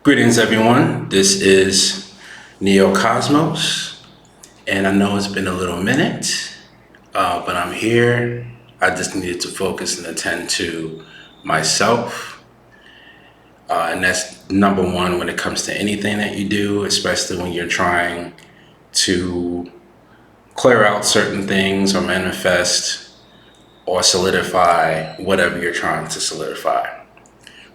Greetings, everyone. This is Neo Cosmos, and I know it's been a little minute, but I'm here. I just needed to focus and attend to myself, and that's number one when it comes to anything that you do, especially when you're trying to clear out certain things or manifest or solidify whatever you're trying to solidify.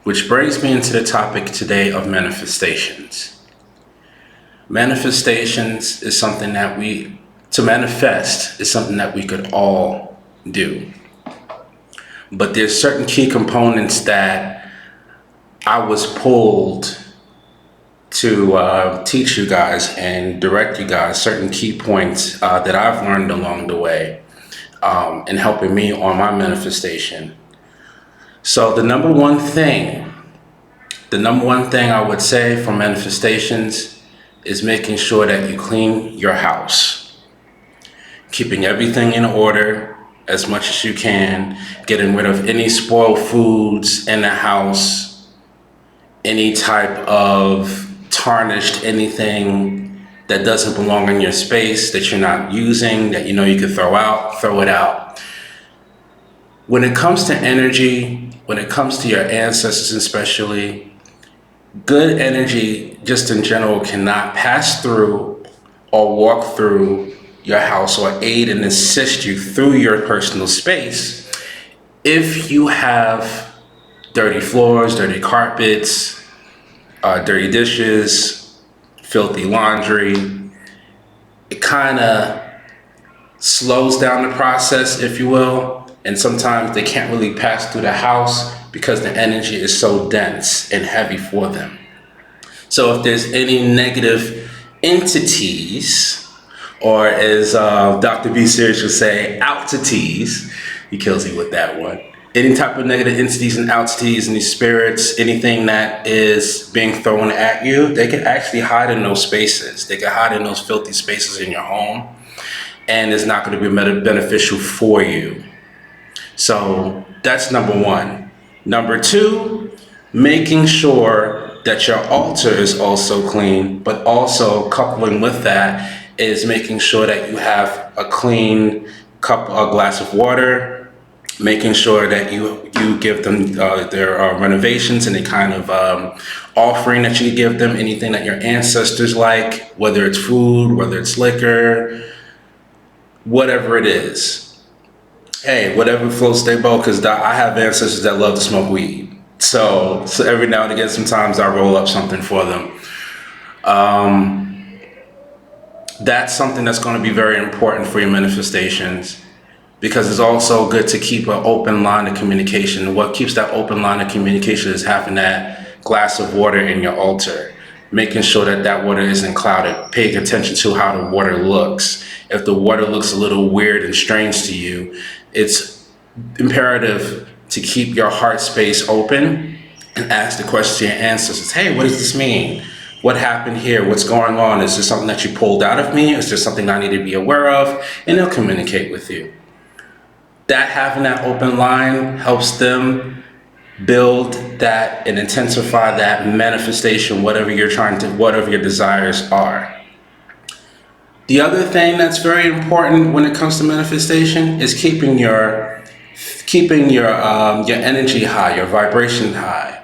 Which brings me into the topic today of manifestations. Manifestations is something that to manifest is something that we could all do. But there's certain key components that I was pulled to teach you guys and direct you guys certain key points that I've learned along the way in helping me on my manifestation. So the number one thing I would say for manifestations is making sure that you clean your house. Keeping everything in order as much as you can, getting rid of any spoiled foods in the house, any type of tarnished anything that doesn't belong in your space that you're not using, that you know you could throw it out. When it comes to energy, when it comes to your ancestors especially, good energy just in general cannot pass through or walk through your house or aid and assist you through your personal space if you have dirty floors, dirty carpets, dirty dishes, filthy laundry. It kind of slows down the process, if you will. And sometimes they can't really pass through the house because the energy is so dense and heavy for them. So if there's any negative entities, or as Dr. B. Sears would say, altities, he kills me with that one. Any type of negative entities and altities and these spirits, anything that is being thrown at you, they can actually hide in those spaces. They can hide in those filthy spaces in your home, and it's not going to be beneficial for you. So that's number one. Number two, making sure that your altar is also clean, but also coupling with that is making sure that you have a clean a glass of water, making sure that you give them their renovations and the kind of offering that you give them, anything that your ancestors like, whether it's food, whether it's liquor, whatever it is. Hey, whatever floats their boat, because I have ancestors that love to smoke weed. So every now and again, sometimes I roll up something for them. That's something that's going to be very important for your manifestations, because it's also good to keep an open line of communication. What keeps that open line of communication is having that glass of water in your altar, making sure that that water isn't clouded, paying attention to how the water looks. If the water looks a little weird and strange to you, it's imperative to keep your heart space open and ask the question to your ancestors. Hey, what does this mean? What happened here? What's going on? Is this something that you pulled out of me? Is there something I need to be aware of? And they'll communicate with you. That having that open line helps them build that and intensify that manifestation, whatever your desires are. The other thing that's very important when it comes to manifestation is keeping your energy high, your vibration high,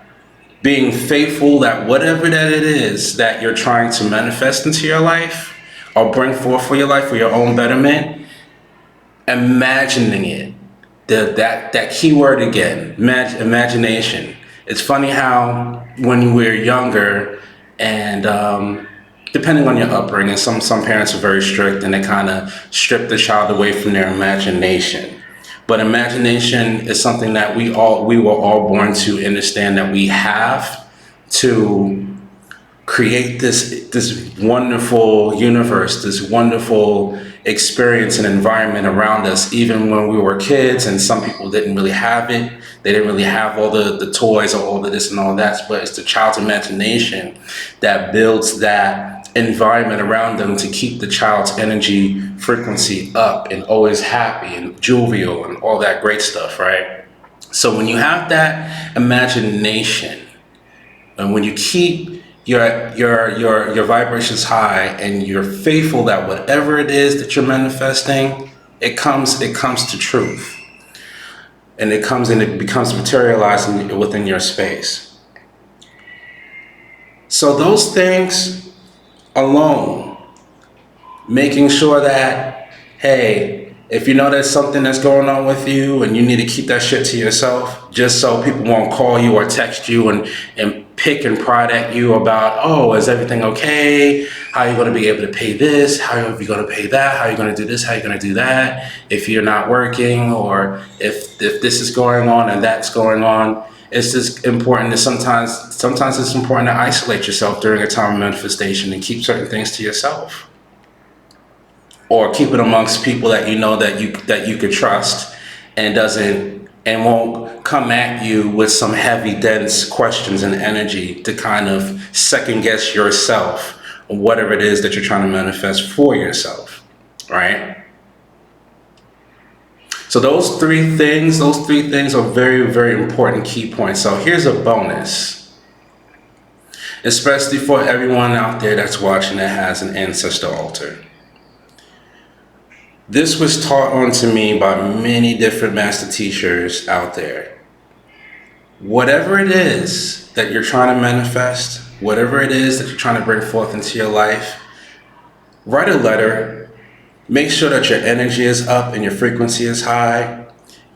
being faithful that whatever that it is that you're trying to manifest into your life or bring forth for your life for your own betterment, imagining it. That key word again, imagination. It's funny how when we're younger and depending on your upbringing, some parents are very strict and they kind of strip the child away from their imagination. But imagination is something that we were all born to understand that we have to create this wonderful universe, this wonderful experience and environment around us, even when we were kids. And some people didn't really have it. They didn't really have all the toys or all of this and all that, but it's the child's imagination that builds that environment around them to keep the child's energy frequency up and always happy and jovial and all that great stuff, right? So when you have that imagination and when you keep your vibration's high, and you're faithful that whatever it is that you're manifesting, it comes to truth, and it becomes materialized within your space. So those things alone, making sure that, hey, if you know there's something that's going on with you and you need to keep that shit to yourself, just so people won't call you or text you and pick and prod at you about, oh, is everything okay? How are you going to be able to pay this? How are you going to pay that? How are you going to do this? How are you going to do that? If you're not working, or if this is going on and that's going on, it's just important to sometimes it's important to isolate yourself during a time of manifestation and keep certain things to yourself, or keep it amongst people that you know that you could trust, and won't come at you with some heavy, dense questions and energy to kind of second guess yourself on whatever it is that you're trying to manifest for yourself, right? So those three things are very, very important key points. So here's a bonus, especially for everyone out there that's watching that has an ancestor altar. This was taught on to me by many different master teachers out there. Whatever it is that you're trying to manifest, whatever it is that you're trying to bring forth into your life, write a letter. Make sure that your energy is up and your frequency is high.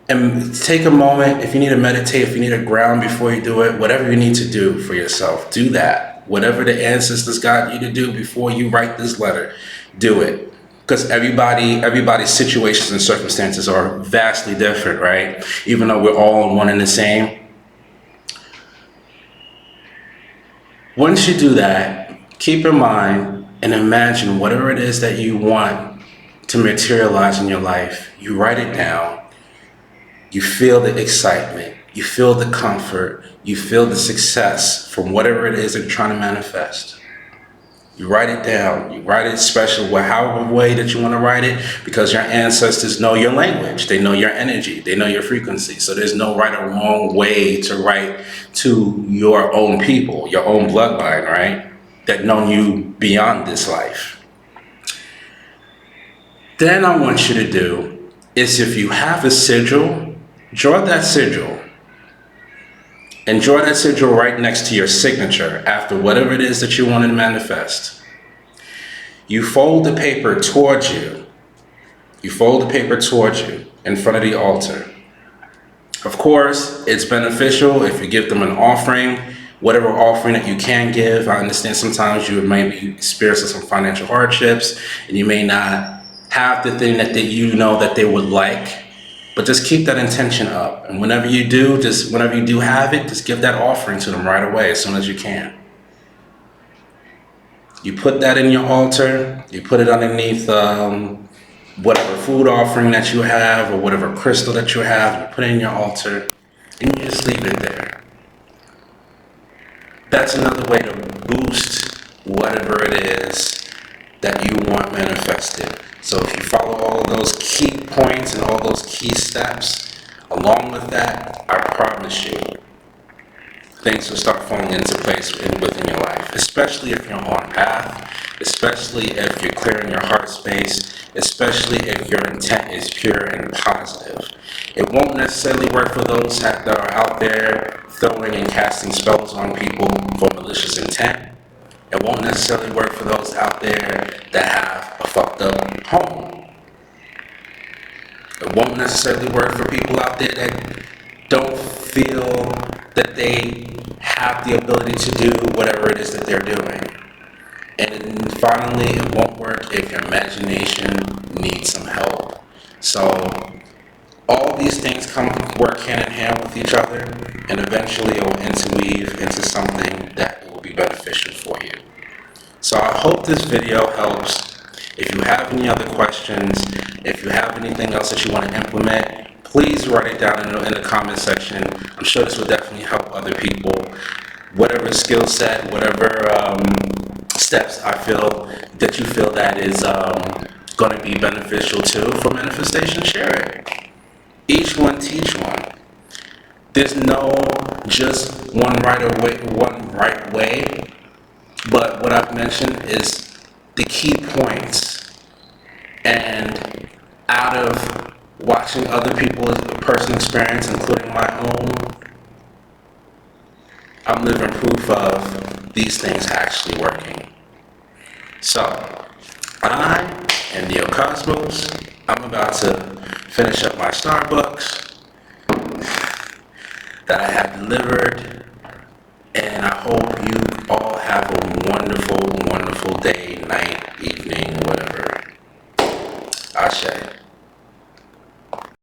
And take a moment, if you need to meditate, if you need to ground before you do it, whatever you need to do for yourself, do that. Whatever the ancestors got you to do before you write this letter, do it. Because everybody's situations and circumstances are vastly different, right? Even though we're all one and the same. Once you do that, keep in mind and imagine whatever it is that you want to materialize in your life. You write it down. You feel the excitement. You feel the comfort. You feel the success from whatever it is that you're trying to manifest. You write it down. You write it special, however way that you want to write it, because your ancestors know your language. They know your energy. They know your frequency. So there's no right or wrong way to write to your own people, your own bloodline, right? That know you beyond this life. Then I want you to do is, if you have a sigil, draw that sigil. And draw that sigil right next to your signature after whatever it is that you want to manifest. You fold the paper towards you. You fold the paper towards you in front of the altar. Of course, it's beneficial if you give them an offering, whatever offering that you can give. I understand sometimes you may be experiencing some financial hardships and you may not have the thing that you know that they would like. But just keep that intention up. And whenever you do have it, just give that offering to them right away as soon as you can. You put that in your altar, you put it underneath whatever food offering that you have or whatever crystal that you have, you put it in your altar and you just leave it there. That's another way to boost whatever it is that you want manifested. So if you follow all of those key points and all those key steps, along with that, I promise you, things will start falling into place within your life, especially if you're on path, especially if you're clearing your heart space, especially if your intent is pure and positive. It won't necessarily work for those that are out there throwing and casting spells on people for malicious intent. It won't necessarily work for those out there that have a fucked up home. It won't necessarily work for people out there that don't feel that they have the ability to do whatever it is that they're doing. And finally, it won't work if your imagination needs some help. So all these things work hand in hand with each other, and eventually it will interweave into something that will be beneficial for you. So I hope this video helps. If you have any other questions, if you have anything else that you want to implement, please write it down in the comment section. I'm sure this will definitely help other people. Whatever skill set, whatever steps I feel that you feel that is going to be beneficial too for manifestation, share it. Each one teach one. There's no just one right way what I've mentioned is the key points. And out of watching other people's personal experience, including my own, I'm living proof of these things actually working. So, I am Neo Cosmos. I'm about to finish up my Starbucks that I have delivered, and I hope you all have a wonderful, wonderful day, night, evening, whatever. Ashe.